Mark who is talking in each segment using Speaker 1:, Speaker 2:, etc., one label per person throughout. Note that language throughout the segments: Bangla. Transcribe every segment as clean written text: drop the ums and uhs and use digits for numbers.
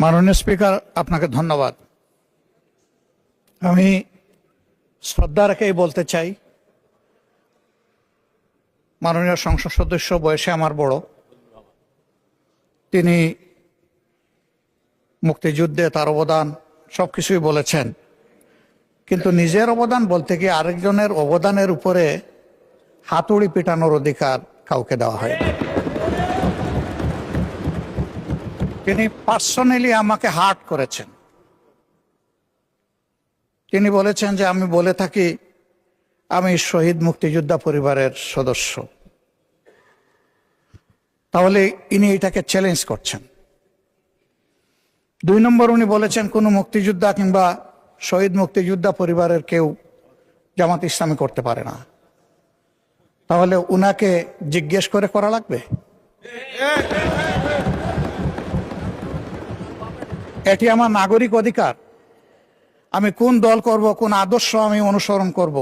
Speaker 1: মাননীয় স্পিকার, আপনাকে ধন্যবাদ। আমি শ্রদ্ধা রেখেই বলতে চাই, মাননীয় সংসদ সদস্য বয়সে আমার বড়, তিনি মুক্তিযুদ্ধে তার অবদান সবকিছুই বলেছেন, কিন্তু নিজের অবদান বলতে গিয়ে আরেকজনের অবদানের উপরে হাতুড়ি পিটানোর অধিকার কাউকে দেওয়া হয়। তিনি পার্সোনালি আমাকে হার্ট করেছেন। তিনি বলেছেন যে আমি বলে থাকি আমি শহীদ মুক্তিযোদ্ধা পরিবারের সদস্য, তাহলে ইনি এটাকে চ্যালেঞ্জ করছেন। 2 নম্বর, উনি বলেছেন কোন মুক্তিযোদ্ধা কিংবা শহীদ মুক্তিযোদ্ধা পরিবারের কেউ জামাত ইসলামী করতে পারে না। তাহলে উনাকে জিজ্ঞেস করে করা লাগবে? এটি আমার নাগরিক অধিকার। আমি কোন দল করব, কোন আদর্শ আমি অনুসরণ করব,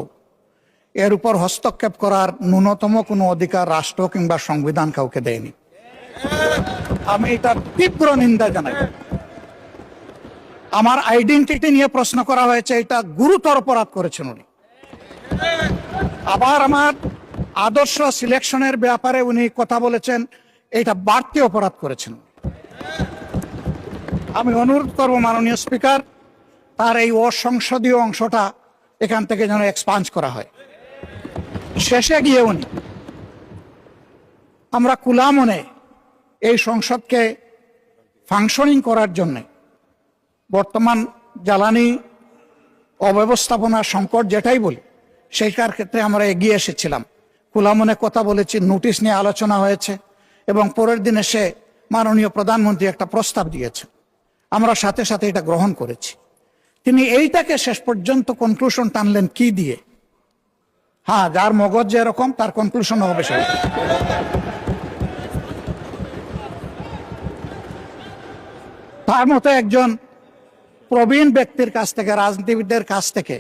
Speaker 1: এর উপর হস্তক্ষেপ করার ন্যূনতম কোনো অধিকার রাষ্ট্র কিংবা সংবিধান কাউকে দেয়নি। আমি এটা তীব্র নিন্দা জানাই। আমার আইডেন্টিটি নিয়ে প্রশ্ন করা হয়েছে, এটা গুরুতর অপরাধ করেছেন উনি। আবার আমার আদর্শ সিলেকশনের ব্যাপারে উনি কথা বলেছেন, এটা বাড়তি অপরাধ করেছেন। আমি অনুরোধ করব মাননীয় স্পিকার, তার এই অসংসদীয় অংশটা এখান থেকে যেন এক্সপাঞ্জ করা হয়। শেষে গিয়ে উনি আমরা খোলা মনে এই সংসদকে ফাংশনিং করার জন্য বর্তমান জ্বালানি অব্যবস্থাপনা সংকট যেটাই বলি, সেইটার ক্ষেত্রে আমরা এগিয়ে এসেছিলাম। খোলা মনে কথা বলেছি, নোটিশ নিয়ে আলোচনা হয়েছে এবং পরের দিন এসে মাননীয় প্রধানমন্ত্রী একটা প্রস্তাব দিয়েছে, আমরা সাথে সাথে এটা গ্রহণ করেছি। তিনি এইটাকে শেষ পর্যন্ত কনক্লুশন টানলেন কি দিয়ে? হ্যাঁ, যার মগজ যেরকম তার কনক্লুশন হবে সেটা। তার মতো একজন প্রবীণ ব্যক্তির কাছ থেকে, রাজনীতিবিদদের কাছ থেকে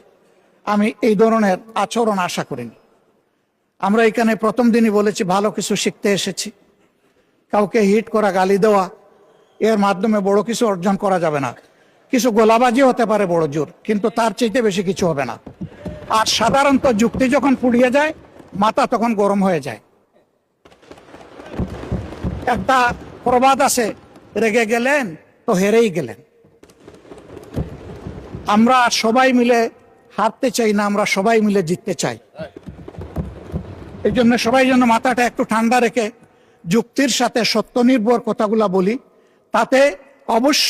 Speaker 1: আমি এই ধরনের আচরণ আশা করিনি। আমরা এখানে প্রথম দিনই বলেছি ভালো কিছু শিখতে এসেছি। কাউকে হিট করা, গালি দেওয়া, এর মাধ্যমে বড় কিছু অর্জন করা যাবে না। কিছু গোলাবাজি হতে পারে বড় জোর, কিন্তু তার চাইতে বেশি কিছু হবে না। আর সাধারণত যুক্তি যখন পুড়িয়ে যায়, মাথা তখন গরম হয়ে যায়। একটা প্রবাদ আছে, রেগে গেলেন তো হেরেই গেলেন। আমরা সবাই মিলে হারতে চাই না, আমরা সবাই মিলে জিততে চাই। এই জন্য সবাই যেন মাথাটা একটু ঠান্ডা রেখে যুক্তির সাথে সত্য নির্ভর কথাগুলা বলি, তাতে অবশ্যই